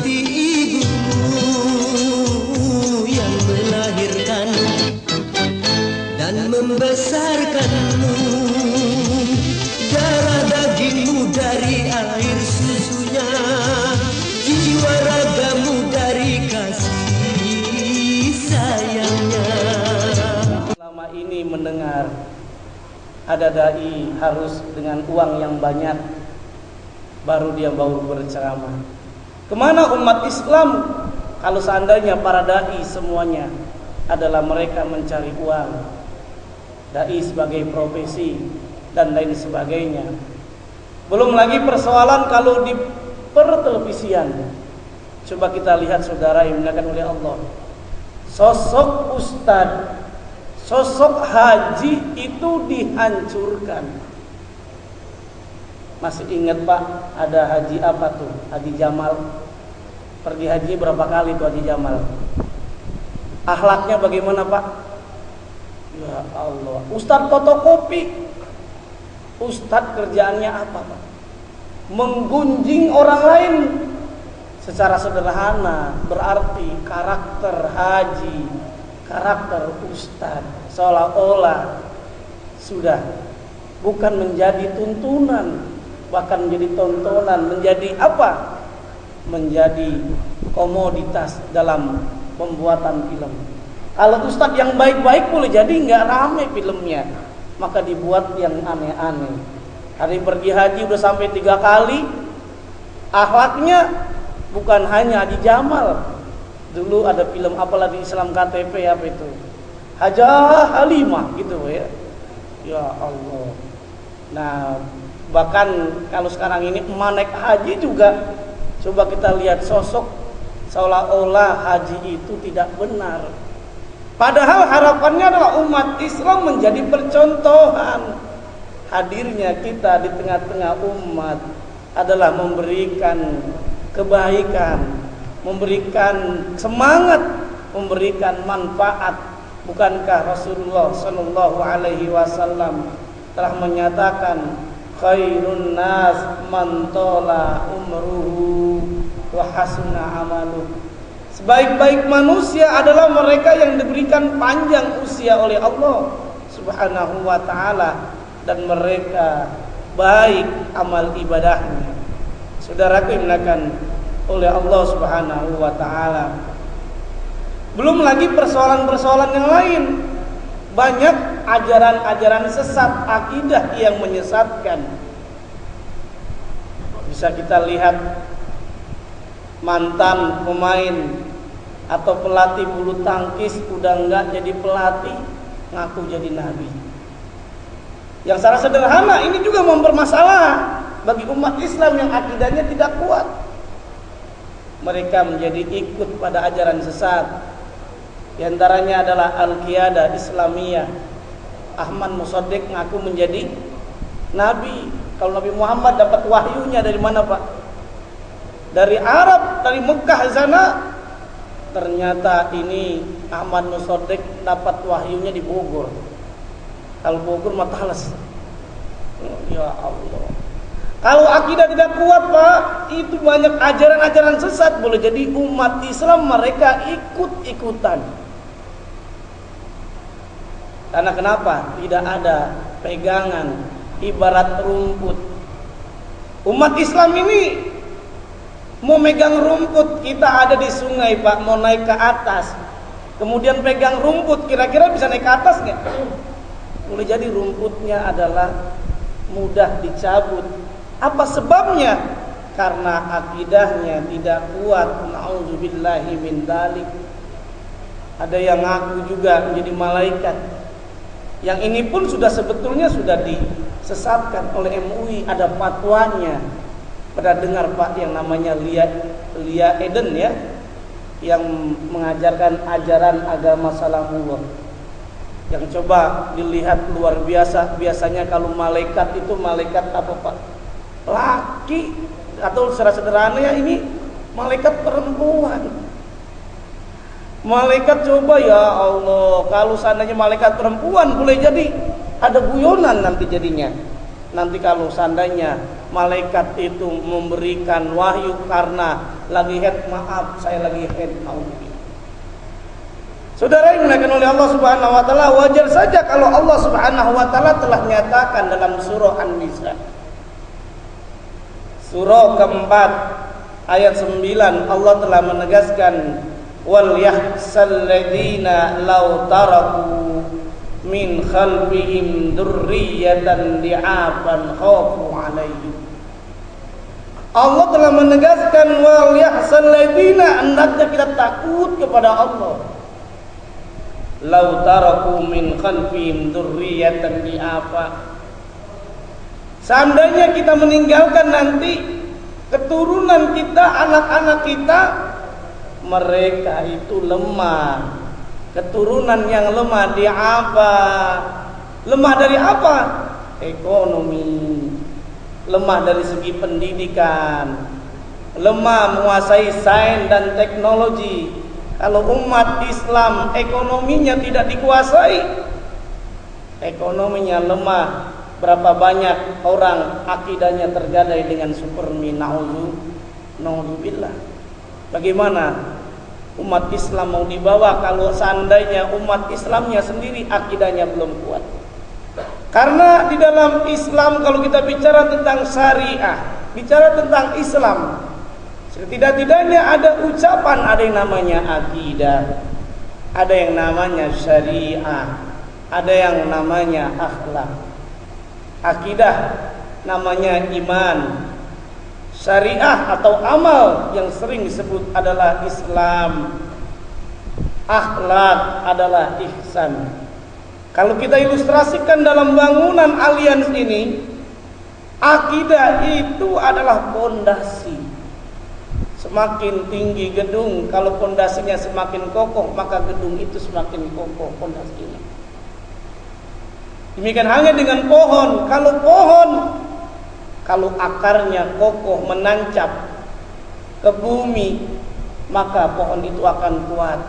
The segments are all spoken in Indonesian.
seperti ibumu yang melahirkan dan membesarkanmu. Darah dagingmu dari air susunya, jiwa ragamu dari kasih sayangnya. Selama ini mendengar ada dai harus dengan uang yang banyak baru dia mau berceramah. Kemana umat Islam kalau seandainya para dai semuanya adalah mereka mencari uang, dai sebagai profesi dan lain sebagainya. Belum lagi persoalan kalau di pertelevisian. Coba kita lihat saudara yang dimuliakan oleh Allah, sosok ustadz, sosok haji itu dihancurkan. Masih ingat Pak, ada haji apa tuh? Haji Jamal. Pergi haji berapa kali tuh Haji Jamal? Akhlaknya bagaimana Pak? Ya Allah, ustadz fotokopi. Ustadz kerjaannya apa Pak? Menggunjing orang lain. Secara sederhana berarti karakter haji, karakter ustadz seolah-olah sudah bukan menjadi tuntunan, bahkan menjadi tontonan, menjadi apa? Menjadi komoditas dalam pembuatan film. Kalau ustadz yang baik-baik boleh jadi nggak rame filmnya, maka dibuat yang aneh-aneh. Hari pergi haji udah sampai 3 kali, akhlaknya bukan hanya Haji Jamal. Dulu ada film apalah di Islam KTP apa itu, Hajah Halimah gitu ya. Ya Allah. Nah bahkan kalau sekarang ini naik haji juga, coba kita lihat sosok seolah-olah haji itu tidak benar. Padahal harapannya adalah umat Islam menjadi percontohan. Hadirnya kita di tengah-tengah umat adalah memberikan kebaikan, memberikan semangat, memberikan manfaat. Bukankah Rasulullah sallallahu alaihi wasallam telah menyatakan khairun nas man tala umruhu wa hasuna amaluhu. Sebaik-baik manusia adalah mereka yang diberikan panjang usia oleh Allah Subhanahu wa taala dan mereka baik amal ibadahnya. Saudaraku yang dimuliakan oleh Allah Subhanahu wa taala. Belum lagi persoalan-persoalan yang lain. Banyak ajaran-ajaran sesat, akidah yang menyesatkan. Bisa kita lihat mantan pemain atau pelatih bulu tangkis udah enggak jadi pelatih, ngaku jadi nabi. Yang secara sederhana ini juga mempermasalah bagi umat Islam yang akidahnya tidak kuat. Mereka menjadi ikut pada ajaran sesat. Di antaranya adalah Al-Qiyadah Islamiyah. Ahmad Musaddiq ngaku menjadi nabi. Kalau Nabi Muhammad dapat wahyunya dari mana Pak? Dari Arab, dari Mekah sana. Ternyata ini Ahmad Musaddiq dapat wahyunya di Bogor. Kalau Bogor Matalas. Ya Allah. Kalau akidah tidak kuat Pak, itu banyak ajaran-ajaran sesat. Boleh jadi umat Islam mereka ikut-ikutan. Karena kenapa? Tidak ada pegangan, ibarat rumput. Umat Islam ini mau megang rumput, kita ada di sungai Pak, mau naik ke atas, kemudian pegang rumput, kira-kira bisa naik ke atas nggak? Boleh jadi rumputnya adalah mudah dicabut. Apa sebabnya? Karena akidahnya tidak kuat. Na'udzubillahi min dzalik. Ada yang ngaku juga menjadi malaikat. Yang ini pun sudah sebetulnya sudah disesatkan oleh MUI, ada fatwanya. Pernah dengar Pak yang namanya Lia Eden ya, yang mengajarkan ajaran agama Salamullah. Yang coba dilihat luar biasa. Biasanya kalau malaikat itu malaikat apa Pak? Laki, atau secara sederhananya ini malaikat perempuan. Malaikat coba ya Allah, kalau seandainya malaikat perempuan boleh jadi ada guyonan nanti jadinya. Nanti kalau seandainya malaikat itu memberikan wahyu karena lagi head, maaf saya lagi head, naudzubillah. Saudara yang dimuliakan oleh Allah Subhanahu wa taala, wajar saja kalau Allah Subhanahu wa taala telah nyatakan dalam surah An-Nisa. Surah keempat ayat 9 Allah telah menegaskan wal yahsal ladina law taraku min khalfihim dzurriyyatan di'afan khafu 'alaihim. Allah telah menegaskan wal yahsal ladina, hendaknya kita takut kepada Allah. Law taraku min khalfihim dzurriyyatan di'afa. Seandainya kita meninggalkan nanti keturunan kita, anak-anak kita, mereka itu lemah. Keturunan yang lemah di apa? Lemah dari apa? Ekonomi. Lemah dari segi pendidikan. Lemah menguasai sains dan teknologi. Kalau umat Islam ekonominya tidak dikuasai, ekonominya lemah, berapa banyak orang akidahnya tergadai dengan supermi, naudzubillah. Bagaimana umat Islam mau dibawa kalau seandainya umat Islamnya sendiri akidahnya belum kuat? Karena di dalam Islam kalau kita bicara tentang syariah, bicara tentang Islam, setidak-tidaknya ada ucapan, ada yang namanya akidah, ada yang namanya syariah, ada yang namanya akhlak. Akidah namanya iman, syariah atau amal yang sering disebut adalah Islam, akhlak adalah ihsan. Kalau kita ilustrasikan dalam bangunan alians ini, akidah itu adalah pondasi. Semakin tinggi gedung, kalau pondasinya semakin kokoh, maka gedung itu semakin kokoh pondasinya. Demikian halnya dengan pohon. Kalau akarnya kokoh menancap ke bumi, maka pohon itu akan kuat.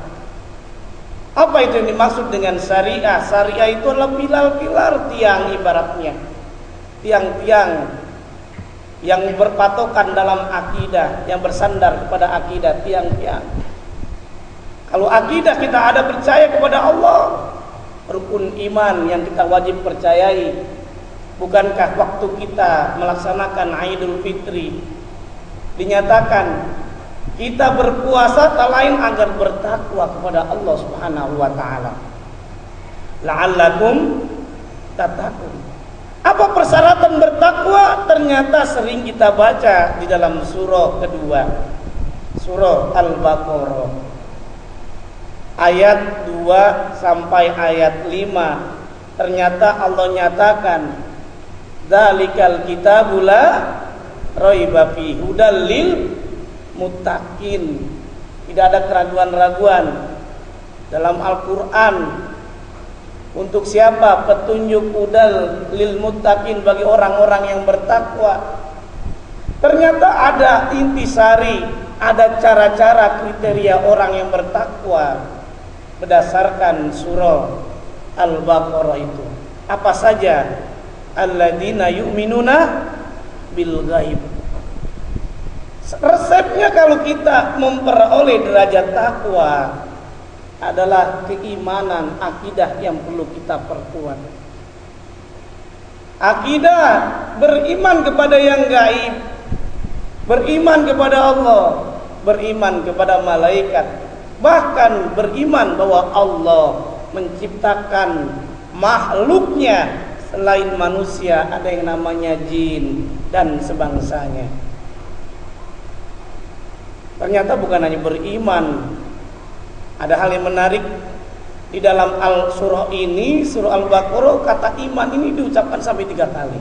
Apa itu yang dimaksud dengan syariah? Syariah itu adalah pilar-pilar tiang, ibaratnya tiang-tiang yang berpatokan dalam akidah, yang bersandar kepada akidah, tiang-tiang. Kalau akidah kita ada percaya kepada Allah, rukun iman yang kita wajib percayai. Bukankah waktu kita melaksanakan Idul Fitri dinyatakan kita berpuasa tak lain agar bertakwa kepada Allah Subhanahu wa taala. La'allakum tattaqun. Apa persyaratan bertakwa? Ternyata sering kita baca di dalam surah kedua, surah Al-Baqarah. Ayat 2 sampai ayat 5. Ternyata Allah nyatakan dzalikal kitabul la raiba fihi hudal lil muttaqin. Tidak ada keraguan-raguan dalam Al-Qur'an untuk siapa? Petunjuk hudal lil muttaqin, bagi orang-orang yang bertakwa. Ternyata ada intisari, ada cara-cara kriteria orang yang bertakwa berdasarkan surah Al-Baqarah itu. Apa saja? Alladzina yu'minuna bil ghaib. Resepnya kalau kita memperoleh derajat takwa adalah keimanan, akidah yang perlu kita perkuat. Akidah beriman kepada yang gaib, beriman kepada Allah, beriman kepada malaikat, bahkan beriman bahwa Allah menciptakan makhluknya selain manusia, ada yang namanya jin dan sebangsanya. Ternyata bukan hanya beriman. Ada hal yang menarik di dalam surah ini, surah Al-Baqarah, kata iman ini diucapkan sampai 3 kali.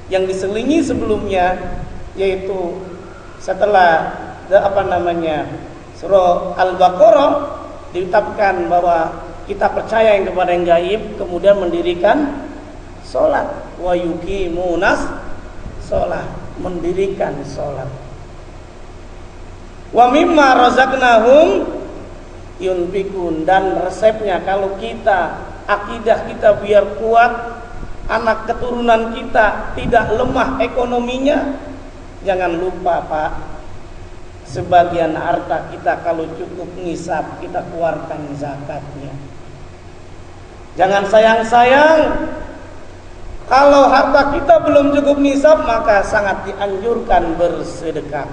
Yang diselingi sebelumnya, yaitu setelah surah Al-Baqarah diucapkan bahwa kita percaya yang kepada yang gaib, kemudian mendirikan sholat, wa yuqimunas sholat, mendirikan sholat. Wa mimma razaqnahum yunfikun. Dan resepnya kalau kita akidah kita biar kuat, anak keturunan kita tidak lemah ekonominya, jangan lupa Pak, sebagian harta kita kalau cukup nisab kita keluarkan zakatnya. Jangan sayang-sayang kalau harta kita belum cukup nisab, maka sangat dianjurkan bersedekah.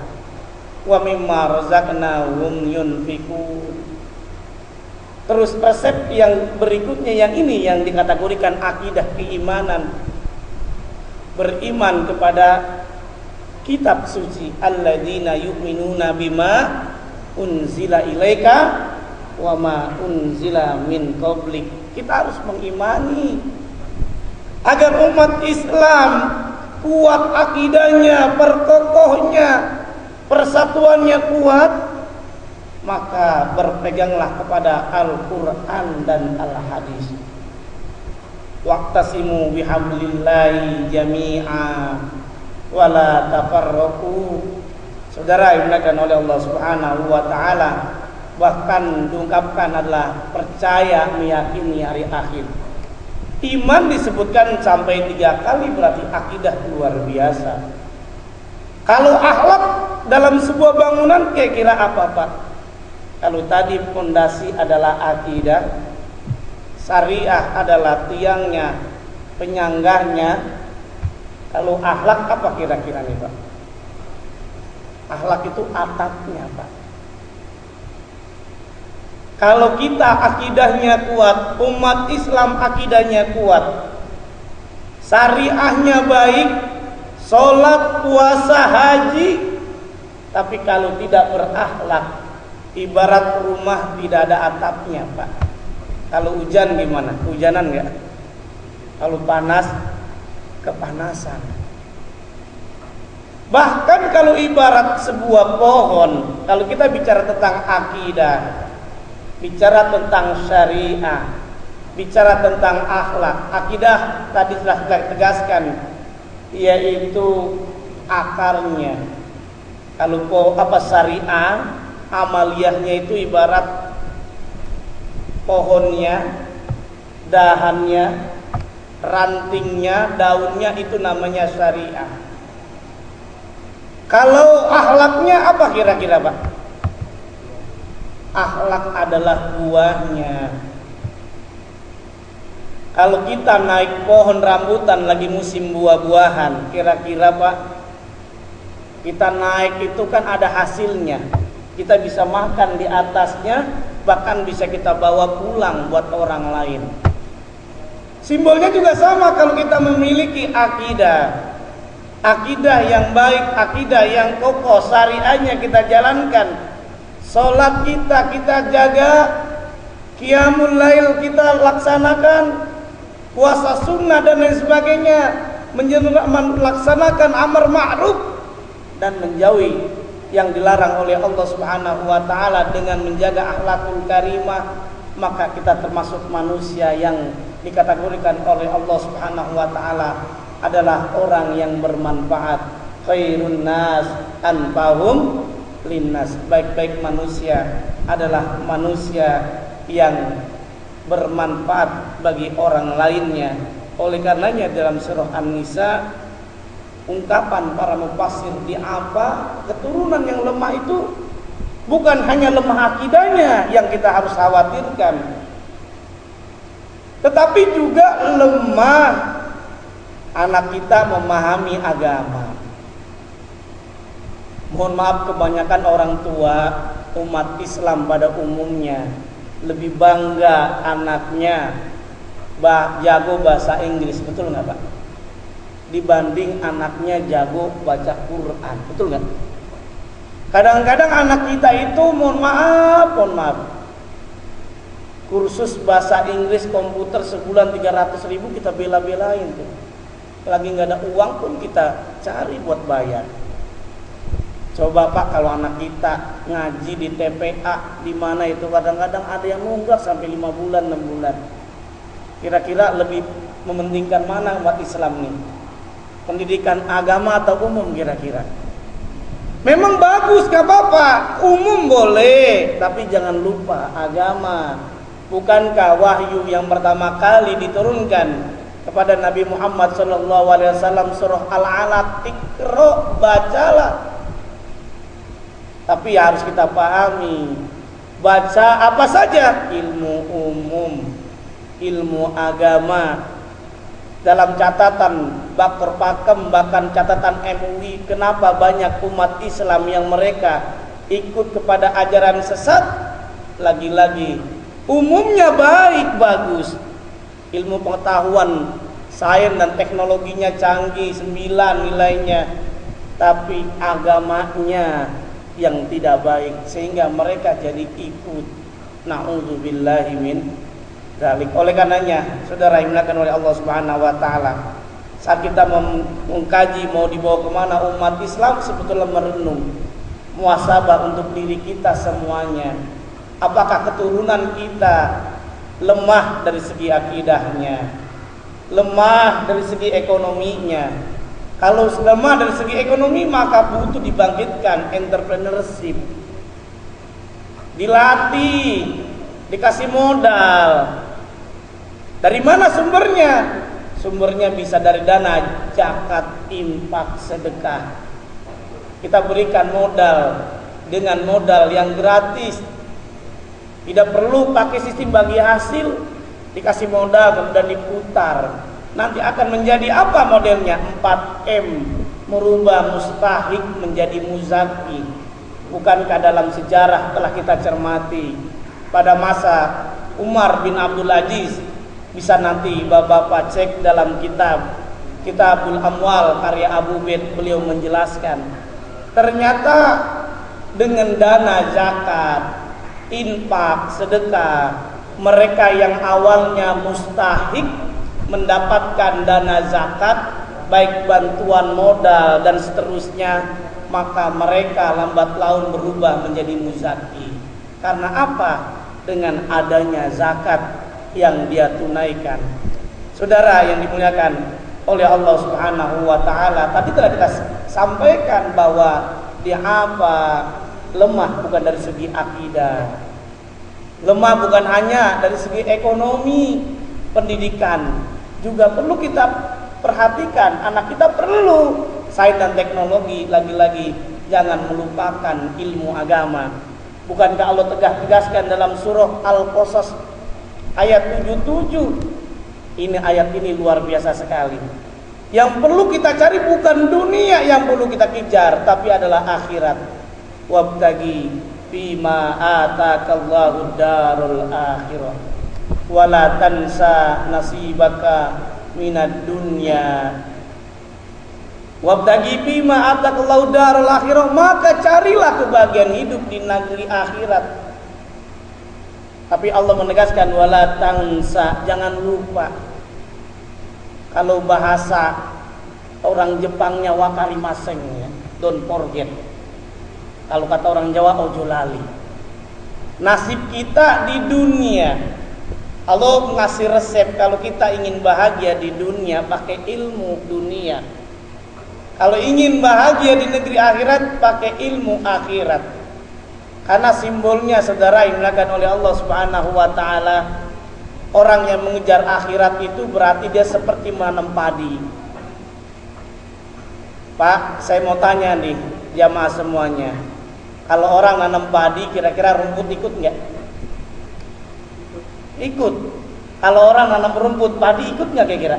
Wa mimma razaqnahum yunfiqun. Terus resep yang berikutnya yang ini yang dikategorikan akidah keimanan. Beriman kepada kitab suci, alladzina yu'minuna bima unzila ilaika wa ma unzila min qablik. Kita harus mengimani agar umat Islam kuat akidahnya, perkokohnya, persatuannya kuat, maka berpeganglah kepada Al-Quran dan Al-Hadis. Waqtasimu bihablillahi jami'a wala tafarraqu. Saudara yang dimuliakan oleh Allah Subhanahu wa taala, bahkan diungkapkan adalah percaya meyakini hari akhir. Iman disebutkan sampai 3 kali, berarti akidah luar biasa. Kalau akhlak dalam sebuah bangunan kira-kira apa Pak? Kalau tadi fondasi adalah akidah, syariah adalah tiangnya, penyanggahnya. Kalau akhlak apa kira-kira nih Pak? Akhlak itu atapnya Pak. Kalau kita akidahnya kuat, umat Islam akidahnya kuat, syariahnya baik, sholat, puasa, haji, tapi kalau tidak berakhlak, ibarat rumah tidak ada atapnya Pak. Kalau hujan gimana? Hujanan nggak? Kalau panas, kepanasan. Bahkan kalau ibarat sebuah pohon, kalau kita bicara tentang akidah, bicara tentang syariah, bicara tentang akhlak, akidah tadi telah kita tegaskan, yaitu akarnya. Kalau apa syariah, amaliyahnya itu ibarat pohonnya, dahannya, rantingnya, daunnya, itu namanya syariah. Kalau akhlaknya apa kira-kira Pak? Akhlak adalah buahnya. Kalau kita naik pohon rambutan lagi musim buah-buahan, kira-kira Pak, kita naik itu kan ada hasilnya. Kita bisa makan di atasnya, bahkan bisa kita bawa pulang buat orang lain. Simbolnya juga sama kalau kita memiliki akidah. Akidah yang baik, akidah yang kokoh, syariahnya kita jalankan. Sholat kita jaga, qiyamul lail kita laksanakan, puasa sunnah dan lain sebagainya, melaksanakan amar ma'ruf dan menjauhi yang dilarang oleh Allah Subhanahu wa taala dengan menjaga akhlakul karimah, maka kita termasuk manusia yang dikategorikan oleh Allah Subhanahu wa taala adalah orang yang bermanfaat. Khairun nas anfa'uhum linnas. Baik-baik manusia adalah manusia yang bermanfaat bagi orang lainnya. Oleh karenanya dalam surah An-Nisa, ungkapan para mufassir di apa keturunan yang lemah itu bukan hanya lemah akidahnya yang kita harus khawatirkan, tetapi juga lemah anak kita memahami agama. Mohon maaf, kebanyakan orang tua umat Islam pada umumnya lebih bangga anaknya jago bahasa Inggris, betul nggak Pak? Dibanding anaknya jago baca Quran, betul nggak? Kadang-kadang anak kita itu mohon maaf, kursus bahasa Inggris komputer sebulan 300.000 kita bela-belain tuh. Lagi nggak ada uang pun kita cari buat bayar. Coba Pak, kalau anak kita ngaji di TPA di mana itu kadang-kadang ada yang nunggak sampai 5 bulan, 6 bulan. Kira-kira lebih mementingkan mana umat Islam nih? Pendidikan agama atau umum kira-kira? Memang bagus, gak apa-apa, umum boleh, tapi jangan lupa agama. Bukankah wahyu yang pertama kali diturunkan kepada Nabi Muhammad SAW surah Al-Alaq, Iqra, bacalah. Tapi harus kita pahami, baca apa saja, ilmu umum, ilmu agama. Dalam catatan Bakar Pakem, bahkan catatan MUI, kenapa banyak umat Islam yang mereka ikut kepada ajaran sesat? Lagi-lagi umumnya baik, bagus, ilmu pengetahuan, sains dan teknologinya canggih, 9 nilainya, tapi agamanya yang tidak baik, sehingga mereka jadi ikut. Na'udzubillahi min dzalik. Oleh karenanya, saudara yang dimuliakan oleh Allah Subhanahu wa taala, saat kita mengkaji mau dibawa kemana umat Islam, sebetulnya merenung, muhasabah untuk diri kita semuanya. Apakah keturunan kita lemah dari segi akidahnya, lemah dari segi ekonominya? Kalau lemah dari segi ekonomi, maka butuh dibangkitkan entrepreneurship, dilatih, dikasih modal. Dari mana sumbernya? Sumbernya bisa dari dana zakat, infak, sedekah. Kita berikan modal dengan modal yang gratis, tidak perlu pakai sistem bagi hasil, dikasih modal kemudian diputar. Nanti akan menjadi apa modelnya? 4M, merubah mustahik menjadi muzaki. Bukankah dalam sejarah telah kita cermati pada masa Umar bin Abdul Aziz, bisa nanti bapak-bapak cek dalam Kitabul Amwal karya Abu Baid, beliau menjelaskan ternyata dengan dana zakat, infak, sedekah, mereka yang awalnya mustahik mendapatkan dana zakat, baik bantuan modal dan seterusnya, maka mereka lambat laun berubah menjadi muzaki. Karena apa? Dengan adanya zakat yang dia tunaikan. Saudara yang dimuliakan oleh Allah Subhanahu wa taala, tadi telah kita sampaikan bahwa dia apa? Lemah bukan dari segi akidah, lemah bukan hanya dari segi ekonomi, pendidikan juga perlu kita perhatikan. Anak kita perlu sains dan teknologi. Lagi-lagi jangan melupakan ilmu agama. Bukankah Allah tegaskan dalam surah Al-Qasas ayat 77? Ini ayat ini luar biasa sekali. Yang perlu kita cari bukan dunia yang perlu kita kejar, tapi adalah akhirat. Wabtagi bima atakallahu darul akhirah wala tansa nasibaka minad dunya. Wabtagi bima atakallahu darul akhirah, maka carilah kebahagiaan hidup di negeri akhirat. Tapi Allah menegaskan wala tansa, jangan lupa. Kalau bahasa orang Jepangnya wakarimaseng, ya, don't forget. Kalau kata orang Jawa ojo lali. Nasib kita di dunia, Allah ngasih resep kalau kita ingin bahagia di dunia pakai ilmu dunia. Kalau ingin bahagia di negeri akhirat pakai ilmu akhirat. Karena simbolnya, saudara yang dimuliakan oleh Allah Subhanahu wa taala, orang yang mengejar akhirat itu berarti dia seperti menanam padi. Pak, saya mau tanya nih jamaah semuanya. Kalau orang nanam padi, kira-kira rumput ikut nggak? Ikut. Kalau orang nanam rumput, padi ikut nggak kira-kira?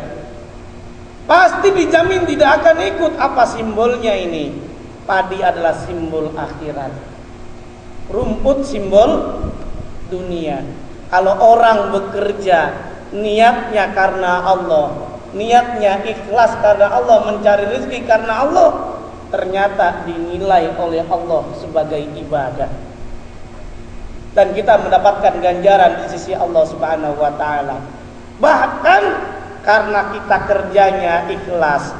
Pasti dijamin tidak akan ikut. Apa simbolnya ini? Padi adalah simbol akhirat, rumput simbol dunia. Kalau orang bekerja niatnya karena Allah, niatnya ikhlas karena Allah, mencari rezeki karena Allah, ternyata dinilai oleh Allah sebagai ibadah, dan kita mendapatkan ganjaran di sisi Allah Subhanahu wa taala. Bahkan karena kita kerjanya ikhlas,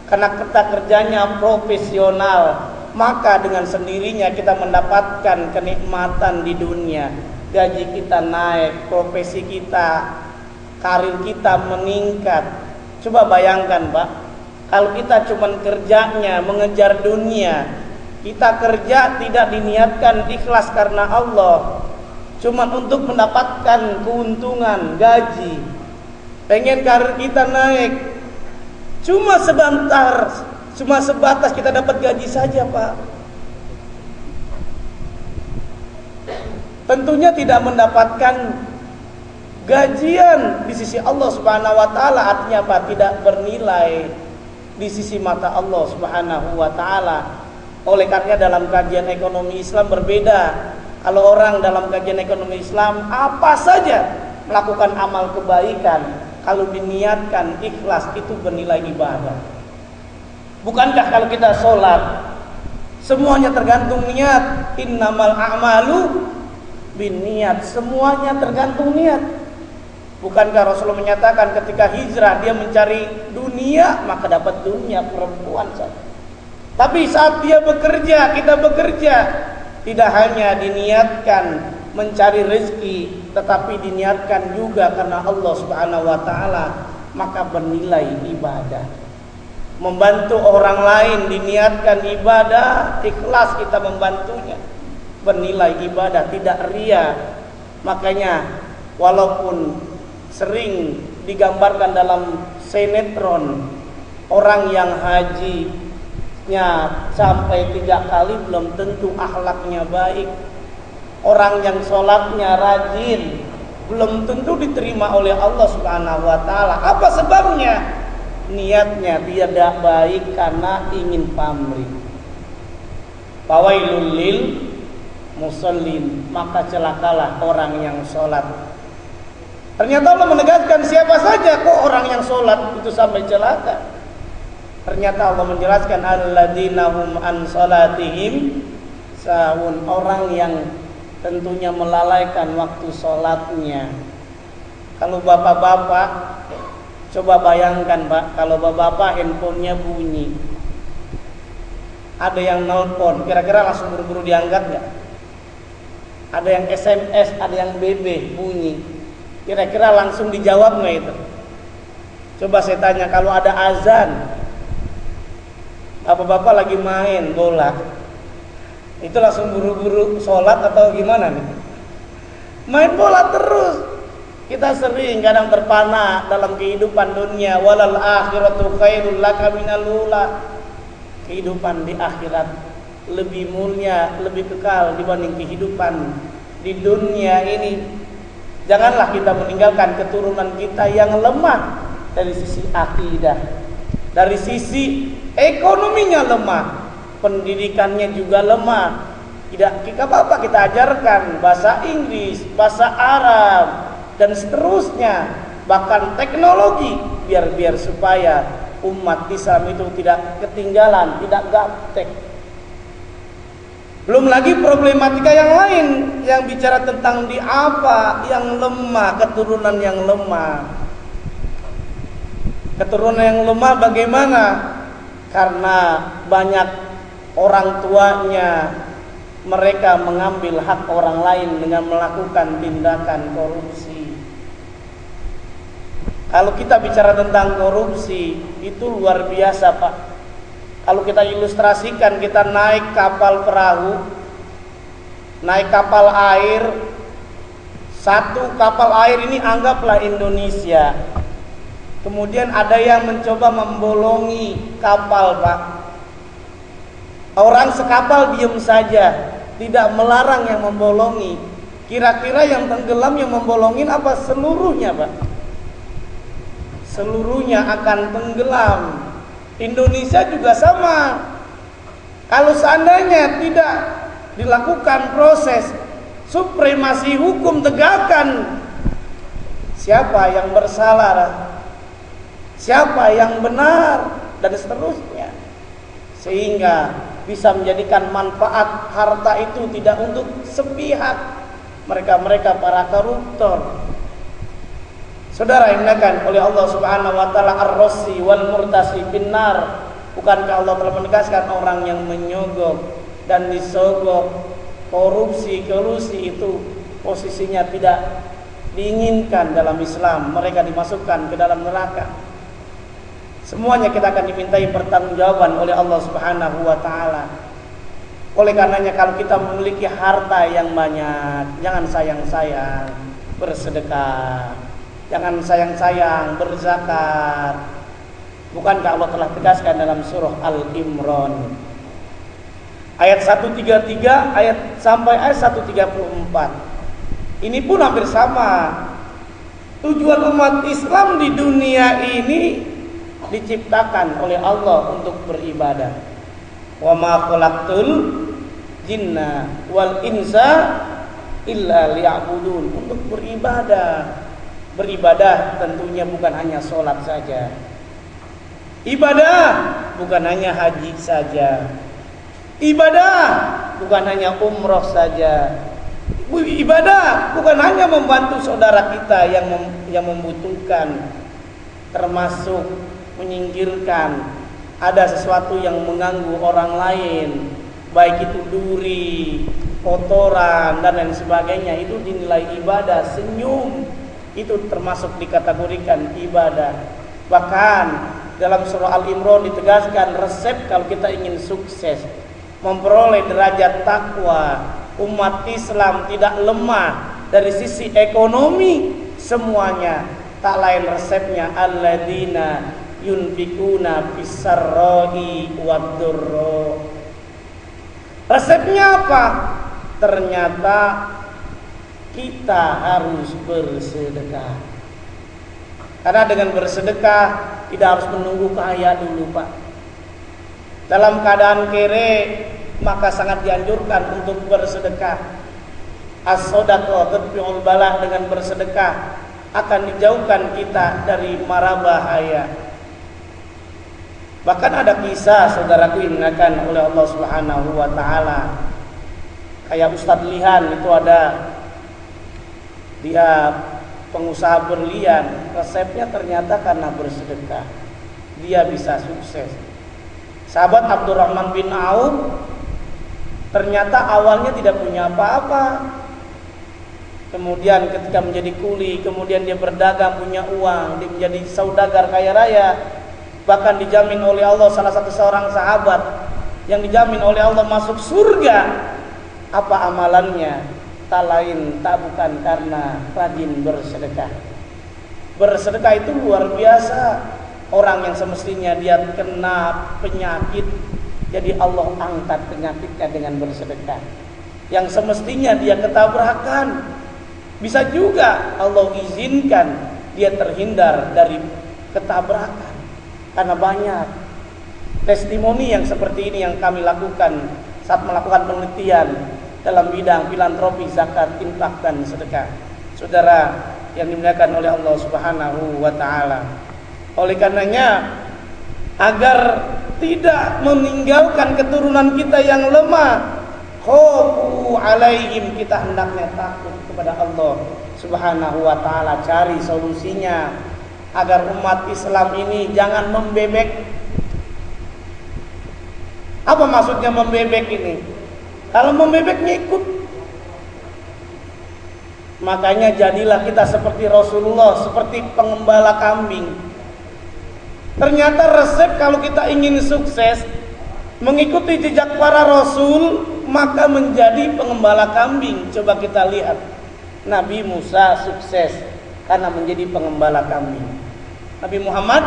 karena kita kerjanya profesional, maka dengan sendirinya kita mendapatkan kenikmatan di dunia. Gaji kita naik, profesi kita, karir kita meningkat. Coba bayangkan, Pak, kalau kita cuma kerjanya mengejar dunia, kita kerja tidak diniatkan ikhlas karena Allah, cuma untuk mendapatkan keuntungan, gaji, pengen karir kita naik, cuma sebentar, cuma sebatas kita dapat gaji saja, Pak. tentunya tidak mendapatkan gajian di sisi Allah Subhanahu wa taala. Artinya apa? Tidak bernilai di sisi mata Allah Subhanahu wa taala. Oleh karena dalam kajian ekonomi Islam berbeda. Kalau orang dalam kajian ekonomi Islam apa saja melakukan amal kebaikan, kalau diniatkan ikhlas itu bernilai ibadah. Bukankah kalau kita sholat semuanya tergantung niat? Innamal a'malu binniyat, semuanya tergantung niat. Bukankah Rasulullah menyatakan ketika hijrah dia mencari dunia maka dapat dunia, perempuan saja. Tapi saat dia bekerja, kita bekerja, tidak hanya diniatkan mencari rezeki, tetapi diniatkan juga karena Allah Subhanahu wa taala, maka bernilai ibadah. Membantu orang lain diniatkan ibadah, ikhlas kita membantunya, bernilai ibadah, tidak ria. Makanya walaupun sering digambarkan dalam sinetron orang yang hajinya sampai 3 kali belum tentu akhlaknya baik. Orang yang sholatnya rajin belum tentu diterima oleh Allah Subhanahu wa taala. Apa sebabnya? Niatnya tidak baik karena ingin pamrih. Fawailul lil musallin, maka celakalah orang yang sholat. Ternyata Allah menegaskan siapa saja kok orang yang sholat itu sampai celaka. Ternyata Allah menjelaskan alladzina hum an salatihim sahun, orang yang tentunya melalaikan waktu sholatnya. Kalau bapak-bapak, coba bayangkan Pak, kalau bapak-bapak handphonenya bunyi, ada yang nelpon, kira-kira langsung buru-buru diangkat nggak? Ada yang SMS, ada yang BB bunyi, kira-kira langsung dijawab nggak itu? Coba saya tanya, kalau ada azan, bapak-bapak lagi main bola, itu langsung buru-buru sholat atau gimana nih? Main bola terus. Kita sering kadang terpana dalam kehidupan dunia. Walal akhiratu khairul laka minal ula. Kehidupan di akhirat lebih mulia, lebih kekal dibanding kehidupan di dunia ini. Janganlah kita meninggalkan keturunan kita yang lemah dari sisi akidah, dari sisi ekonominya lemah, pendidikannya juga lemah. Tidak apa-apa kita ajarkan bahasa Inggris, bahasa Arab dan seterusnya, bahkan teknologi biar supaya umat Islam itu tidak ketinggalan, tidak gaptek. Belum lagi problematika yang lain yang bicara tentang di apa yang lemah, keturunan yang lemah. Keturunan yang lemah bagaimana? Karena banyak orang tuanya mereka mengambil hak orang lain dengan melakukan tindakan korupsi. Kalau kita bicara tentang korupsi itu luar biasa Pak. Kalau kita ilustrasikan, kita naik kapal perahu, naik kapal air, satu kapal air ini anggaplah Indonesia. Kemudian ada yang mencoba membolongi kapal Pak. Orang sekapal diam saja, tidak melarang yang membolongi. Kira-kira yang tenggelam yang membolongin apa seluruhnya Pak? Seluruhnya akan tenggelam. Indonesia juga sama. Kalau seandainya tidak dilakukan proses supremasi hukum tegakkan, siapa yang bersalah, siapa yang benar, dan seterusnya, sehingga bisa menjadikan manfaat harta itu tidak untuk sepihak mereka para koruptor. Saudara yang dimuliakan oleh Allah Subhanahu wa taala, ar-rasi wal murtasi finnar. Bukankah Allah telah menegaskan orang yang menyogok dan disogok, korupsi, kolusi itu posisinya tidak diinginkan dalam Islam, mereka dimasukkan ke dalam neraka. Semuanya kita akan dimintai pertanggungjawaban oleh Allah Subhanahu wa taala. Oleh karenanya kalau kita memiliki harta yang banyak, jangan sayang-sayang bersedekah. Jangan sayang-sayang berzakat. Bukankah Allah telah tegaskan dalam surah Al-Imran ayat 133 ayat sampai ayat 134, Ini pun hampir sama. Tujuan umat Islam di dunia ini diciptakan oleh Allah untuk beribadah. Wa ma khalaqtul jinna wal insa illa liya'budun, untuk beribadah. Beribadah tentunya bukan hanya sholat saja. Ibadah bukan hanya haji saja. Ibadah bukan hanya umroh saja. Ibadah bukan hanya membantu saudara kita yang membutuhkan, termasuk menyingkirkan ada sesuatu yang mengganggu orang lain, baik itu duri, kotoran dan lain sebagainya, itu dinilai ibadah. Senyum itu termasuk dikategorikan ibadah. Bahkan dalam surah Al-Imran ditegaskan resep kalau kita ingin sukses memperoleh derajat takwa, umat Islam tidak lemah dari sisi ekonomi, semuanya tak lain resepnya alladzina yunfikuna fis-sarra'i wad-dharra. Resepnya apa? Ternyata kita harus bersedekah. Karena dengan bersedekah tidak harus menunggu kaya dulu, Pak. Dalam keadaan kere maka sangat dianjurkan untuk bersedekah. As-shadaqah tudfi'ul bala, dengan bersedekah akan dijauhkan kita dari mara bahaya. Bahkan ada kisah saudaraku yang digunakan oleh Allah Subhanahu wa taala. Kayak Ustadz Lihan itu ada, dia pengusaha berlian, resepnya ternyata karena bersedekah dia bisa sukses. Sahabat Abdurrahman bin Auf ternyata awalnya tidak punya apa-apa. Kemudian ketika menjadi kuli, kemudian dia berdagang, punya uang, dia menjadi saudagar kaya raya. Bahkan dijamin oleh Allah, salah satu seorang sahabat yang dijamin oleh Allah masuk surga. Apa amalannya? Tak lain tak bukan karena rajin bersedekah. Bersedekah itu luar biasa. Orang yang semestinya dia kena penyakit, jadi Allah angkat penyakitnya dengan bersedekah. Yang semestinya dia ketabrakan, bisa juga Allah izinkan dia terhindar dari ketabrakan. Karena banyak testimoni yang seperti ini yang kami lakukan saat melakukan penelitian dalam bidang filantropi, zakat, infak dan sedekah. Saudara yang dimuliakan oleh Allah Subhanahu wa taala. Oleh karenanya, agar tidak meninggalkan keturunan kita yang lemah, khofu alaihim, kita hendaknya takut kepada Allah Subhanahu wa taala, cari solusinya agar umat Islam ini jangan membebek. Apa maksudnya membebek ini? Kalau membebek ngikut. Makanya jadilah kita seperti Rasulullah, seperti pengembala kambing. Ternyata resep kalau kita ingin sukses mengikuti jejak para rasul, maka menjadi pengembala kambing. Coba kita lihat, Nabi Musa sukses karena menjadi pengembala kambing. Nabi Muhammad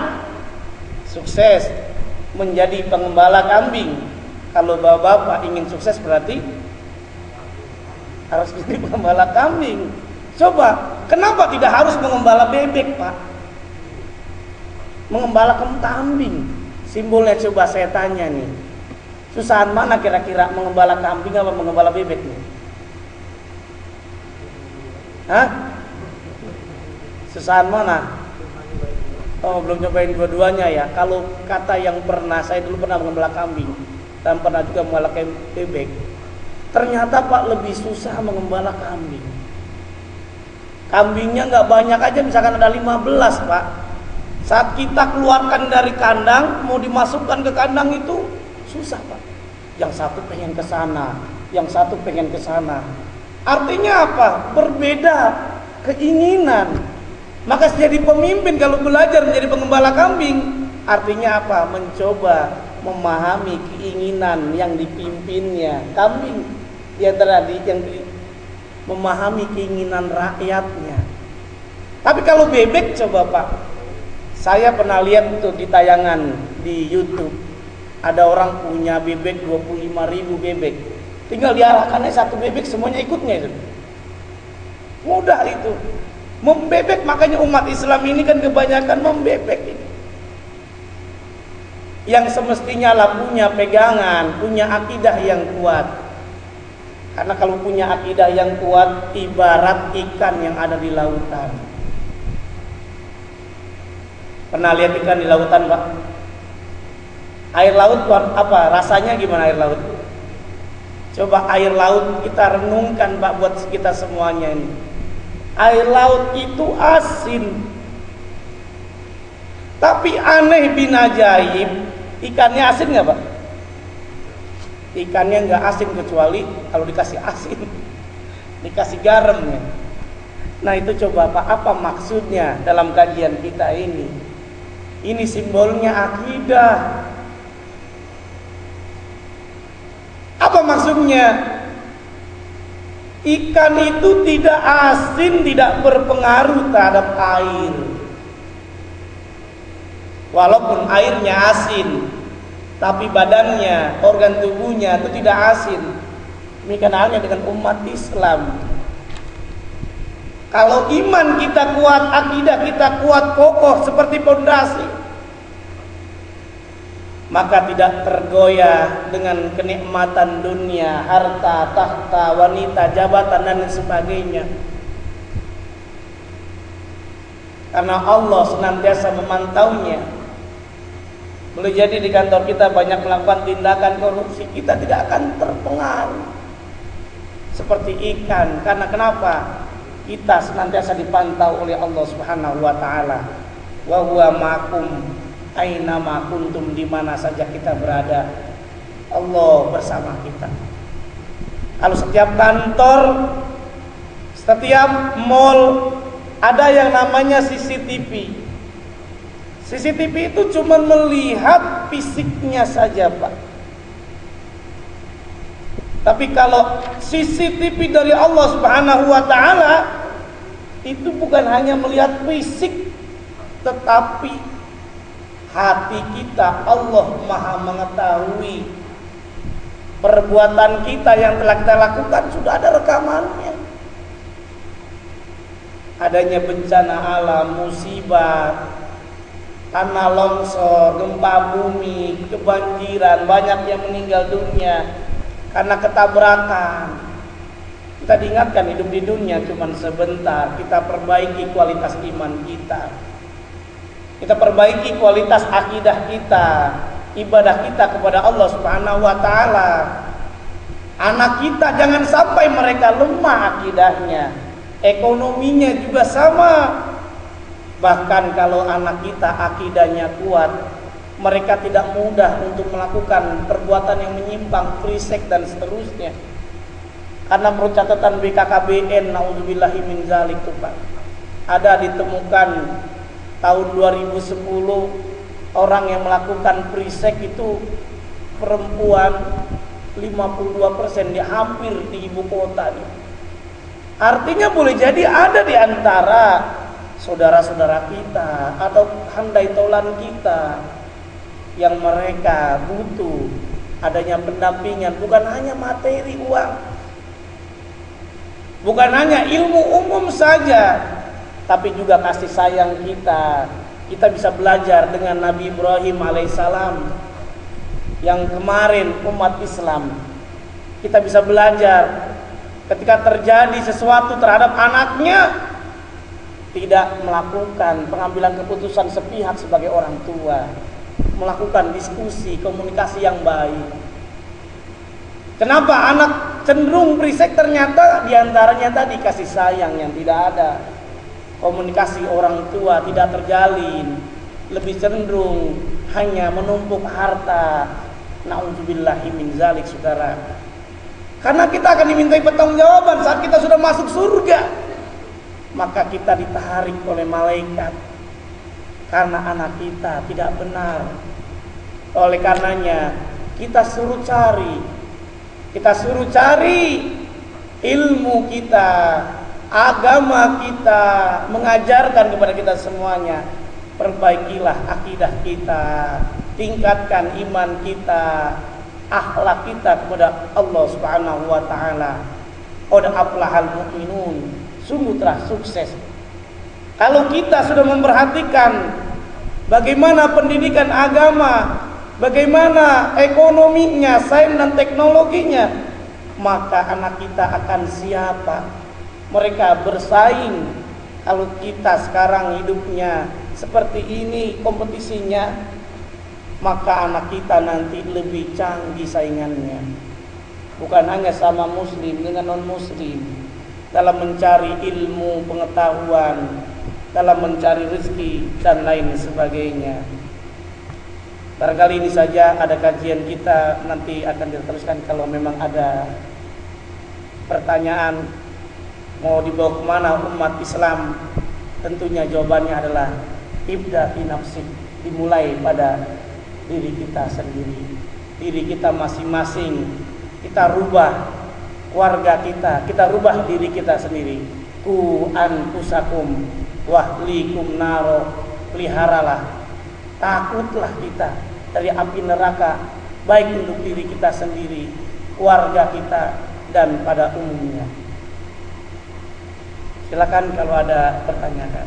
sukses menjadi pengembala kambing. Kalau bapak-bapak ingin sukses berarti harus jadi pengembala kambing. Coba, kenapa tidak harus mengembala bebek, Pak? Mengembala kambing, simbolnya coba saya tanya nih, susahan mana kira-kira mengembala kambing apa mengembala bebek nih? Hah? Susahan mana? Oh, belum nyobain dua-duanya ya. Kalau kata yang pernah, saya dulu pernah mengembala kambing dan pernah juga mengembala bebek. Ternyata Pak lebih susah mengembala kambing. Kambingnya nggak banyak aja, misalkan ada 15 Pak. Saat kita keluarkan dari kandang, mau dimasukkan ke kandang itu susah Pak. Yang satu pengen ke sana, yang satu pengen ke sana. Artinya apa? Berbeda keinginan. Maka jadi pemimpin kalau belajar menjadi pengembala kambing, artinya apa? Mencoba memahami keinginan yang dipimpinnya. Kambing dia tadi yang memahami keinginan rakyatnya. Tapi kalau bebek, coba Pak, saya pernah lihat itu di tayangan di YouTube. Ada orang punya bebek 25.000 bebek. Tinggal diarahkannya satu bebek semuanya ikutnya itu. Mudah itu. Membebek, makanya umat Islam ini kan kebanyakan membebek ini. Yang semestinya lah punya pegangan, punya akidah yang kuat. Karena kalau punya akidah yang kuat, ibarat ikan yang ada di lautan. Pernah lihat ikan di lautan, Pak? Air laut apa? Rasanya gimana air laut? Coba air laut kita renungkan, Pak, buat kita semuanya ini. Air laut itu asin. Tapi aneh bin ajaib, ikannya asin nggak, Pak? Ikannya nggak asin kecuali kalau dikasih asin, dikasih garamnya. Nah itu coba Pak, apa maksudnya dalam kajian kita ini? Ini simbolnya akidah. Apa maksudnya? Ikan itu tidak asin, tidak berpengaruh terhadap air. Walaupun airnya asin, tapi badannya, organ tubuhnya itu tidak asin. Demikian halnya dengan umat Islam. Kalau iman kita kuat, akidah kita kuat, kokoh seperti pondasi, maka tidak tergoyah dengan kenikmatan dunia, harta, tahta, wanita, jabatan dan sebagainya. Karena Allah senantiasa memantaunya. Boleh jadi di kantor kita banyak melakukan tindakan korupsi, kita tidak akan terpengaruh seperti ikan. Karena kenapa? Kita senantiasa dipantau oleh Allah Subhanahu wa taala. Wa huwa ma'akum aina ma kuntum, di mana saja kita berada, Allah bersama kita. Kalau setiap kantor, setiap mall ada yang namanya CCTV. CCTV itu cuma melihat fisiknya saja, Pak. Tapi kalau CCTV dari Allah Subhanahu wa taala itu bukan hanya melihat fisik, tetapi hati kita. Allah Maha mengetahui perbuatan kita yang telah kita lakukan, sudah ada rekamannya. Adanya bencana alam, musibah, tanah longsor, gempa bumi, kebanjiran, banyak yang meninggal dunia karena ketabrakan. Kita diingatkan hidup di dunia cuma sebentar. Kita perbaiki kualitas iman kita, kita perbaiki kualitas akidah kita, ibadah kita kepada Allah Subhanahu wa taala. Anak kita jangan sampai mereka lemah akidahnya, ekonominya juga sama. Bahkan kalau anak kita akidahnya kuat, mereka tidak mudah untuk melakukan perbuatan yang menyimpang, frisek dan seterusnya. Karena menurut catatan BKKBN, naudzubillahi min zalik tuh Pak, ada ditemukan tahun 2010 orang yang melakukan frisek itu perempuan 52% di hampir di ibu kota nih. Artinya boleh jadi ada di antara saudara-saudara kita atau handai tolan kita yang mereka butuh adanya pendampingan, bukan hanya materi uang, bukan hanya ilmu umum saja, tapi juga kasih sayang kita. Kita bisa belajar dengan Nabi Ibrahim alaihissalam yang kemarin umat Islam. Kita bisa belajar ketika terjadi sesuatu terhadap anaknya, tidak melakukan pengambilan keputusan sepihak sebagai orang tua, melakukan diskusi, komunikasi yang baik. Kenapa anak cenderung berisik? Ternyata diantaranya tadi kasih sayang yang tidak ada, komunikasi orang tua tidak terjalin, lebih cenderung hanya menumpuk harta. Na'udzubillahi min zalik, saudara. Karena kita akan dimintai pertanggungjawaban saat kita sudah masuk surga. Maka kita ditarik oleh malaikat karena anak kita tidak benar. Oleh karenanya kita suruh cari ilmu kita, agama kita, mengajarkan kepada kita semuanya. Perbaikilah akidah kita, tingkatkan iman kita, akhlak kita kepada Allah Subhanahu wa taala. Qad aflahal mu'minun. sungguh telah sukses. Kalau kita sudah memperhatikan bagaimana pendidikan agama, bagaimana ekonominya, sains dan teknologinya, maka anak kita akan siapa? Mereka bersaing. Kalau kita sekarang hidupnya seperti ini kompetisinya, maka anak kita nanti lebih canggih saingannya. Bukan hanya sama muslim dengan non muslim, dalam mencari ilmu pengetahuan, dalam mencari rezeki dan lain sebagainya. Barangkali ini saja ada kajian kita, nanti akan diteruskan kalau memang ada pertanyaan mau dibawa kemana umat Islam. Tentunya jawabannya adalah ibda fi nafsik, dimulai pada diri kita sendiri, diri kita masing-masing. Kita rubah keluarga kita rubah diri kita sendiri. Ku anfusakum wahlikum naro, peliharalah, takutlah kita dari api neraka, baik untuk diri kita sendiri, keluarga kita, dan pada umumnya. Silakan kalau ada pertanyaan.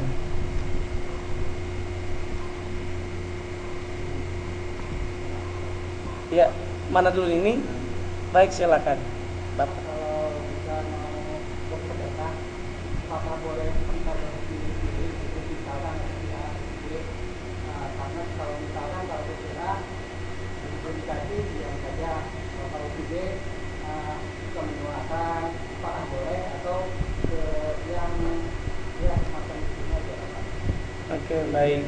Ya, mana dulu ini? Baik, silakan, Bapak. Kalau kita mau bersedekah, apakah boleh kita pilih-pilih itu misalkan karena kalau misalkan kalau bersedekah itu dikasih yang saja, kalau tidak bisa mendoakan, apakah boleh atau yang macam itu aja? Oke, baik.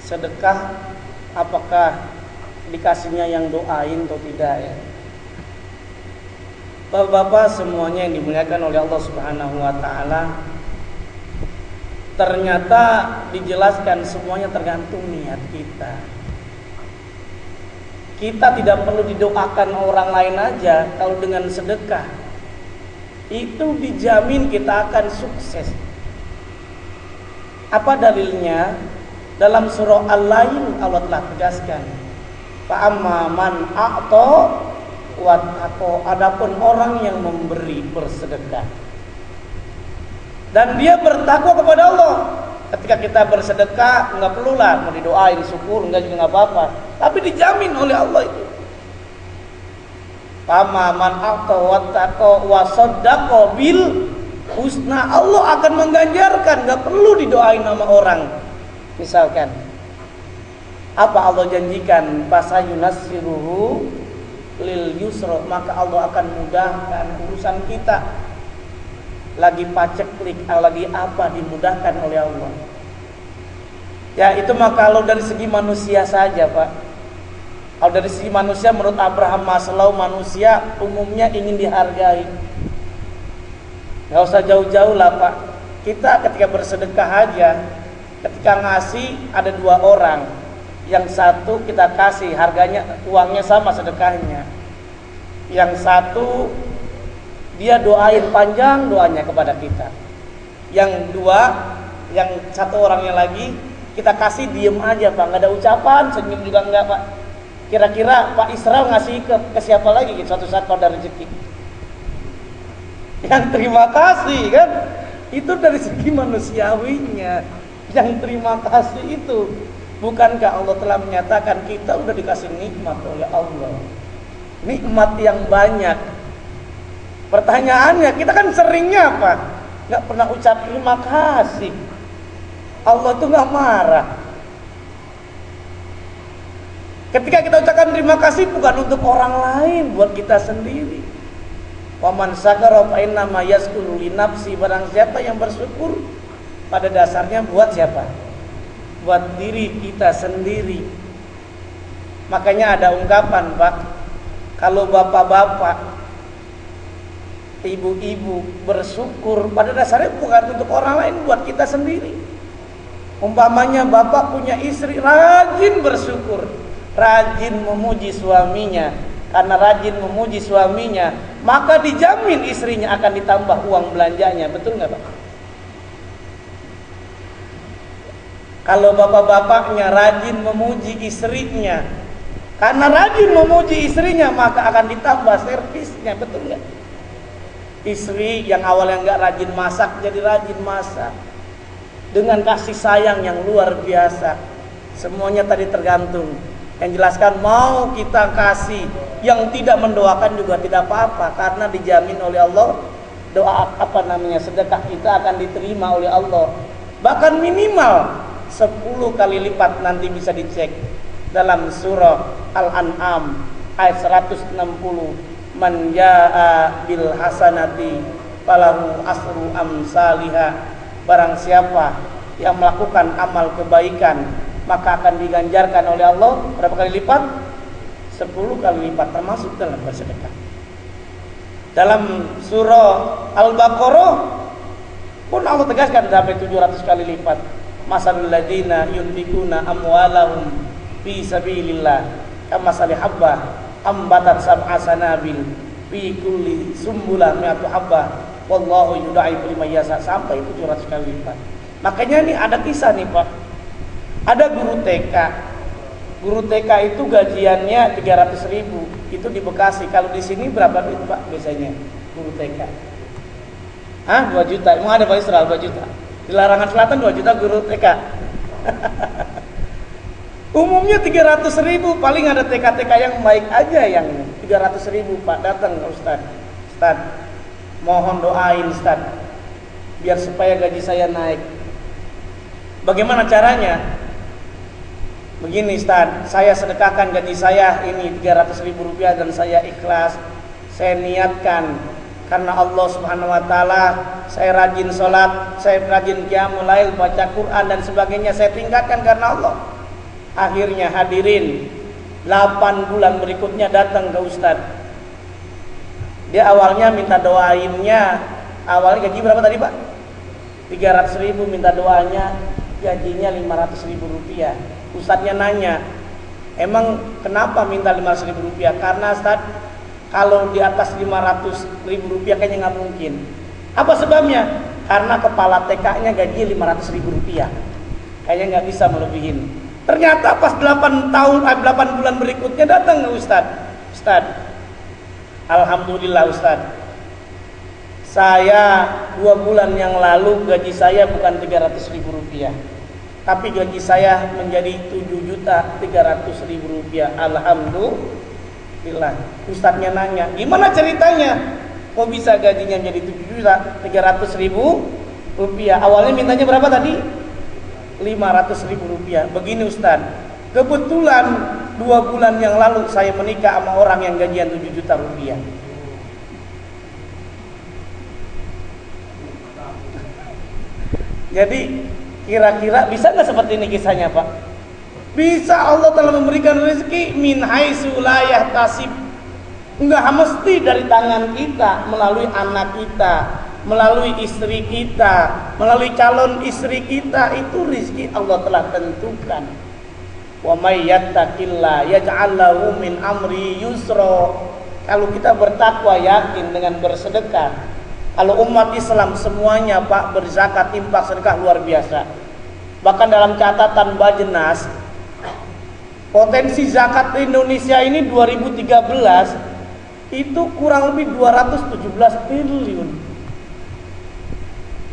Sedekah apakah dikasihnya yang doain atau tidak ya? Bapak-bapak semuanya yang dimuliakan oleh Allah Subhanahu wa taala, ternyata dijelaskan semuanya tergantung niat kita. Kita tidak perlu didoakan orang lain aja. Kalau dengan sedekah itu dijamin kita akan sukses. Apa dalilnya? Dalam surah Al-Lail Allah telah tegaskan, fa amma man a'ta wa taqa, adapun orang yang memberi, bersedekah dan dia bertakwa kepada Allah. Ketika kita bersedekah enggak perlulah mau didoain, syukur enggak juga enggak apa-apa, tapi dijamin oleh Allah itu. Fa amma man a'ta wa taqa wa saddaqa bil husna, Allah akan mengganjarkan, enggak perlu didoain sama orang. Misalkan apa Allah janjikan, fasayunassiruhu lil yusra, maka Allah akan mudahkan urusan kita. Lagi paceklik, lagi apa, dimudahkan oleh Allah. Ya itu mah kalau dari segi manusia saja, Pak. Kalau dari segi manusia, menurut Abraham Maslow, manusia umumnya ingin dihargai. Gak usah jauh-jauh lah, Pak. Kita ketika bersedekah aja, ketika ngasih ada dua orang. Yang satu kita kasih, harganya, uangnya sama sedekahnya. Yang satu dia doain panjang doanya kepada kita. Yang dua, yang satu orangnya lagi kita kasih diem aja, Pak, nggak ada ucapan, senyum juga enggak, Pak. Kira-kira Pak Israel ngasih ke siapa lagi suatu saat pada rezeki? Yang terima kasih kan? Itu dari segi manusiawinya. Yang terima kasih itu, bukankah Allah telah menyatakan kita udah dikasih nikmat oleh Allah, nikmat yang banyak. Pertanyaannya, kita kan seringnya apa? Gak pernah ucap terima kasih. Allah tuh gak marah. Ketika kita ucapkan terima kasih bukan untuk orang lain, buat kita sendiri. Wa man syakara fa innama yashkuru li nafsi, barang siapa yang bersyukur pada dasarnya buat siapa? Buat diri kita sendiri. Makanya ada ungkapan, Pak, kalau bapak-bapak, ibu-ibu bersyukur pada dasarnya bukan untuk orang lain, buat kita sendiri. Umpamanya bapak punya istri, rajin bersyukur, rajin memuji suaminya. Karena rajin memuji suaminya, maka dijamin istrinya akan ditambah uang belanjanya. Betul nggak, Pak? Kalau bapak-bapaknya rajin memuji istrinya, karena rajin memuji istrinya, maka akan ditambah servisnya. Betul nggak? Istri yang awalnya nggak rajin masak jadi rajin masak. Dengan kasih sayang yang luar biasa. Semuanya tadi tergantung. Yang jelaskan mau kita kasih, yang tidak mendoakan juga tidak apa-apa, karena dijamin oleh Allah doa sedekah kita akan diterima oleh Allah. Bahkan minimal 10 kali lipat, nanti bisa dicek dalam surah Al-An'am ayat 160. Man jaa bil hasanati falahu asru amsalihha. Barang siapa yang melakukan amal kebaikan, maka akan diganjarkan oleh Allah berapa kali lipat? 10 kali lipat, termasuk dalam bersedekah. Dalam surah Al-Baqarah pun Allah tegaskan sampai 700 kali lipat. Masalul ladzina yunfikuna amwalahum fi sabilillah kamasali habbah ambatat sab'a sanabil fi kulli sumbulah mi'atu habbah wallahu yudha'ifu liman yasha, sampai 700 kali lipat. Makanya nih ada kisah nih Pak. Ada guru TK. Guru TK itu gajiannya 300.000. Itu di Bekasi. Kalau di sini berapa duit Pak biasanya guru TK? 2 juta. Emang ada Pak Israel 2 juta? Di Larangan Selatan 2 juta guru TK. Umumnya 300.000. Paling ada TK-TK yang baik aja yang 300.000 Pak. Datang Ustaz. Ustaz, mohon doain Ustaz, biar supaya gaji saya naik. Bagaimana caranya? Begini Ustaz, saya sedekahkan gaji saya ini 300.000 rupiah dan saya ikhlas. Saya niatkan karena Allah Subhanahu wa taala, saya rajin sholat, saya rajin qiyamul lail, baca Quran dan sebagainya, saya tingkatkan karena Allah. Akhirnya hadirin 8 bulan berikutnya datang ke Ustaz. Dia awalnya minta doainnya, awalnya gaji berapa tadi Pak? 300.000, minta doanya gajinya 500.000 rupiah. Ustadznya nanya, emang kenapa minta 500.000 rupiah? Karena Ustaz, kalau di atas 500.000 rupiah kayaknya nggak mungkin. Apa sebabnya? Karena kepala TK-nya gaji 500.000 rupiah, kayaknya nggak bisa melebihin. Ternyata pas 8 bulan berikutnya datang ke Ustaz, alhamdulillah Ustaz, saya 2 bulan yang lalu gaji saya bukan 300.000 rupiah, tapi gaji saya menjadi 7.300.000 rupiah. Alhamdulillah. Ustadznya nanya, gimana ceritanya? Kok bisa gajinya menjadi 7.300.000 rupiah? Awalnya mintanya berapa tadi? 500.000 rupiah. Begini Ustaz, kebetulan 2 bulan yang lalu saya menikah sama orang yang gajian 7 juta rupiah. Jadi kira-kira bisa nggak seperti ini kisahnya Pak? Bisa. Allah telah memberikan rezeki min haitsu la yahtasib. Enggak mesti dari tangan kita, melalui anak kita, melalui istri kita, melalui calon istri kita, itu rezeki Allah telah tentukan. Wa may yattaqillah yaj'al lahu min amri yusra. Kalau kita bertakwa, yakin dengan bersedekah. Kalau umat Islam semuanya Pak berzakat, infak, sedekah luar biasa. Bahkan dalam catatan Bajnas, potensi zakat Indonesia ini 2013 itu kurang lebih 217 triliun.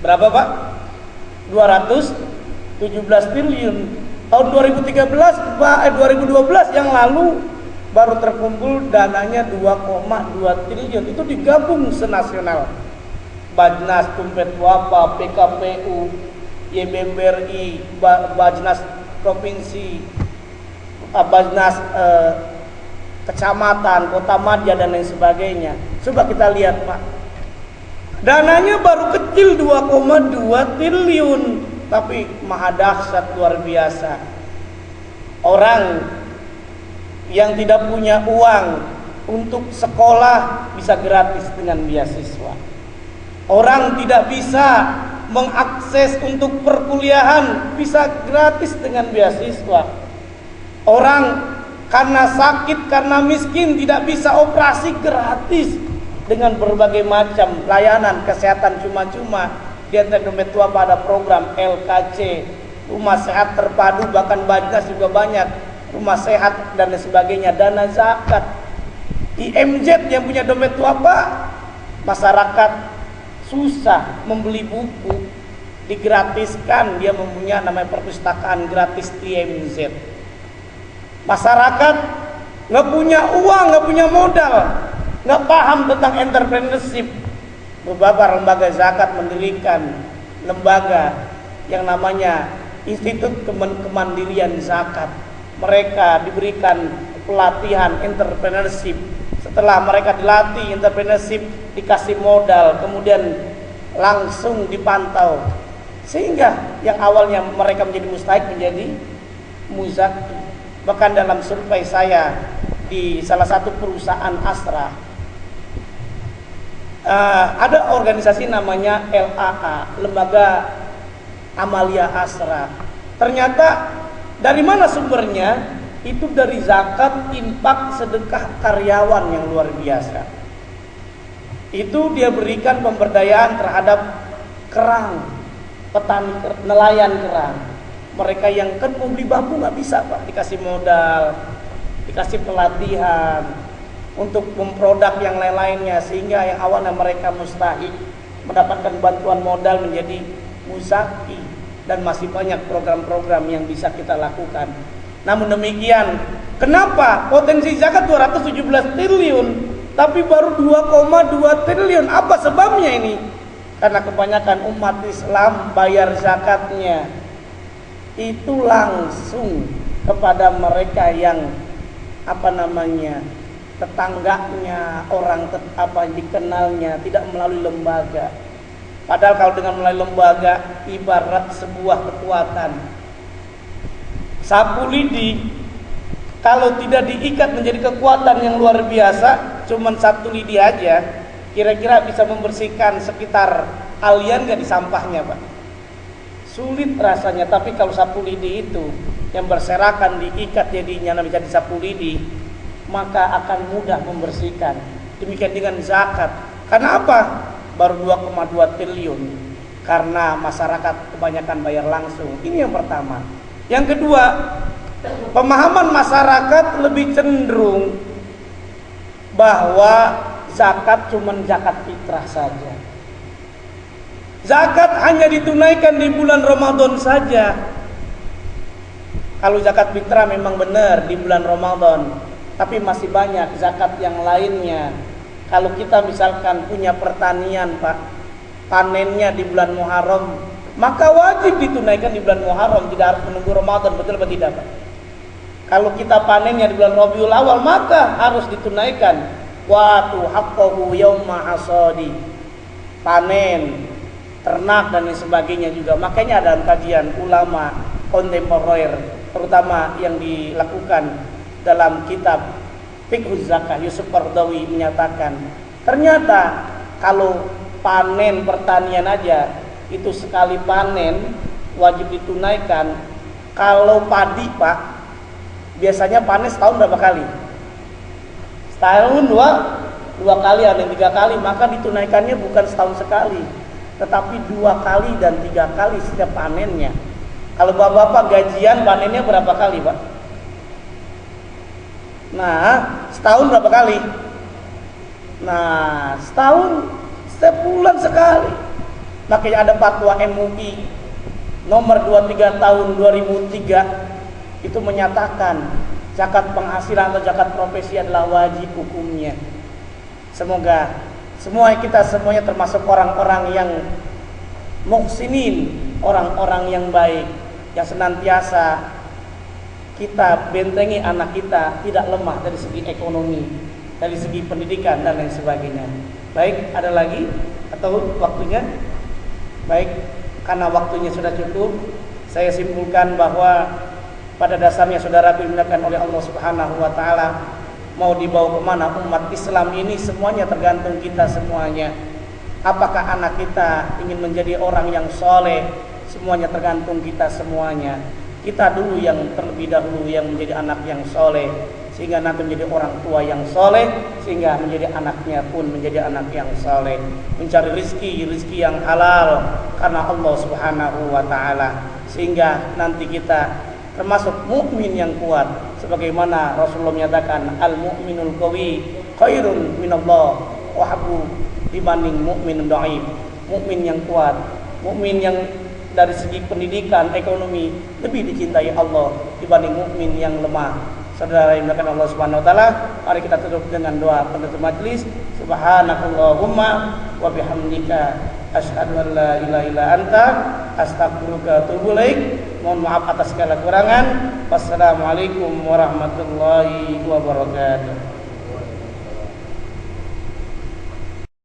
Berapa Pak? 217 triliun. Tahun 2012 yang lalu baru terkumpul dananya 2,2 triliun. Itu digabung senasional. Bajnas, Tumpet Wapa, PKPU, YBBRI, Bajnas Provinsi, Bajnas Kecamatan, Kota Madya dan lain sebagainya. Coba kita lihat Pak, dananya baru kecil 2,2 triliun, tapi maha dahsyat luar biasa. Orang yang tidak punya uang untuk sekolah bisa gratis dengan beasiswa. Orang tidak bisa mengakses untuk perkuliahan bisa gratis dengan beasiswa. Orang karena sakit, karena miskin tidak bisa operasi gratis dengan berbagai macam layanan kesehatan cuma-cuma. Di antara dompet tua pada program LKC, rumah sehat terpadu, bahkan Bajnas juga banyak rumah sehat dan sebagainya. Dana zakat IMZ yang punya dompet tua Pak masyarakat susah membeli buku, digratiskan, dia mempunyai namanya perpustakaan gratis TMZ. Masyarakat nggak punya uang, nggak punya modal, nggak paham tentang entrepreneurship. Beberapa lembaga zakat mendirikan lembaga yang namanya Institut Kemandirian Zakat. Mereka diberikan pelatihan entrepreneurship. Setelah mereka dilatih entrepreneurship, dikasih modal, kemudian langsung dipantau, sehingga yang awalnya mereka menjadi mustahik menjadi muzaki. Bahkan dalam survei saya di salah satu perusahaan Astra, ada organisasi namanya LAA, Lembaga Amalia Asra. Ternyata dari mana sumbernya? Itu dari zakat, infak, sedekah karyawan yang luar biasa. Itu dia berikan pemberdayaan terhadap kerang, petani, nelayan kerang. Mereka yang kan mau beli bambu nggak bisa Pak, dikasih modal, dikasih pelatihan untuk memproduk yang lain-lainnya, sehingga yang awalnya mereka mustahik mendapatkan bantuan modal menjadi muzaki, dan masih banyak program-program yang bisa kita lakukan. Namun demikian, kenapa potensi zakat 217 triliun tapi baru 2,2 triliun? Apa sebabnya ini? Karena kebanyakan umat Islam bayar zakatnya itu langsung kepada mereka yang tetangganya, orang dikenalnya, tidak melalui lembaga. Padahal kalau dengan melalui lembaga ibarat sebuah kekuatan. Sapu lidi kalau tidak diikat menjadi kekuatan yang luar biasa, cuman satu lidi aja kira-kira bisa membersihkan sekitar alian gak di sampahnya Pak? Sulit rasanya. Tapi kalau sapu lidi itu yang berserakan diikat jadinya namanya jadi sapu lidi, maka akan mudah membersihkan. Demikian dengan zakat. Karena apa? Baru 2,2 triliun karena masyarakat kebanyakan bayar langsung. Ini yang pertama. Yang kedua, pemahaman masyarakat lebih cenderung bahwa zakat cuma zakat fitrah saja. Zakat hanya ditunaikan di bulan Ramadan saja. Kalau zakat fitrah memang benar di bulan Ramadan, tapi masih banyak zakat yang lainnya. Kalau kita misalkan punya pertanian Pak, panennya di bulan Muharram, maka wajib ditunaikan di bulan Muharram, tidak harus menunggu Ramadan. Betul atau tidak Pak? Kalau kita panennya di bulan Rabiul Awal, maka harus ditunaikan. Wa tu haqqahu yauma hasadi. Panen ternak dan lain sebagainya juga. Makanya dalam kajian ulama kontemporer, terutama yang dilakukan dalam kitab Fiqhuz Zakah, Yusuf Qaradawi menyatakan, ternyata kalau panen pertanian aja itu sekali panen wajib ditunaikan. Kalau padi Pak, biasanya panen setahun berapa kali? Setahun dua kali, ada yang 3 kali. Maka ditunaikannya bukan setahun sekali, tetapi 2 kali dan 3 kali setiap panennya. Kalau bapak-bapak gajian panennya berapa kali Pak? Nah, setahun berapa kali? Nah, setahun setiap bulan sekali. Makanya ada fatwa MUI nomor 23 tahun 2003 itu menyatakan zakat penghasilan atau zakat profesi adalah wajib hukumnya. Semoga kita semuanya termasuk orang-orang yang muhsinin, orang-orang yang baik, yang senantiasa kita bentengi anak kita tidak lemah dari segi ekonomi, dari segi pendidikan dan lain sebagainya. Baik, ada lagi atau waktunya? Baik, karena waktunya sudah cukup, saya simpulkan bahwa pada dasarnya saudara dimuliakan oleh Allah Subhanahu wa taala, mau dibawa kemana umat Islam ini semuanya tergantung kita semuanya. Apakah anak kita ingin menjadi orang yang soleh, semuanya tergantung kita semuanya. Kita dulu yang terlebih dahulu yang menjadi anak yang soleh, sehingga nanti menjadi orang tua yang soleh, sehingga menjadi anaknya pun menjadi anak yang soleh, mencari rizki yang halal karena Allah Subhanahu wa taala, sehingga nanti kita termasuk mukmin yang kuat, sebagaimana Rasulullah menyatakan al-mu'minul qawi khairun minallah wa habbu dibanding mukmin dhaif, mukmin yang kuat, mukmin yang dari segi pendidikan, ekonomi lebih dicintai Allah dibanding mukmin yang lemah. Saudara yang dimuliakan Allah Subhanahu wa taala, mari kita tutup dengan doa penutup majelis. Subhanakallahumma wa bihamdika asyhadu an la ilaha illa anta astaghfiruka wa atubu ilaik. Mohon maaf atas segala kurangan. Wassalamualaikum warahmatullahi wabarakatuh.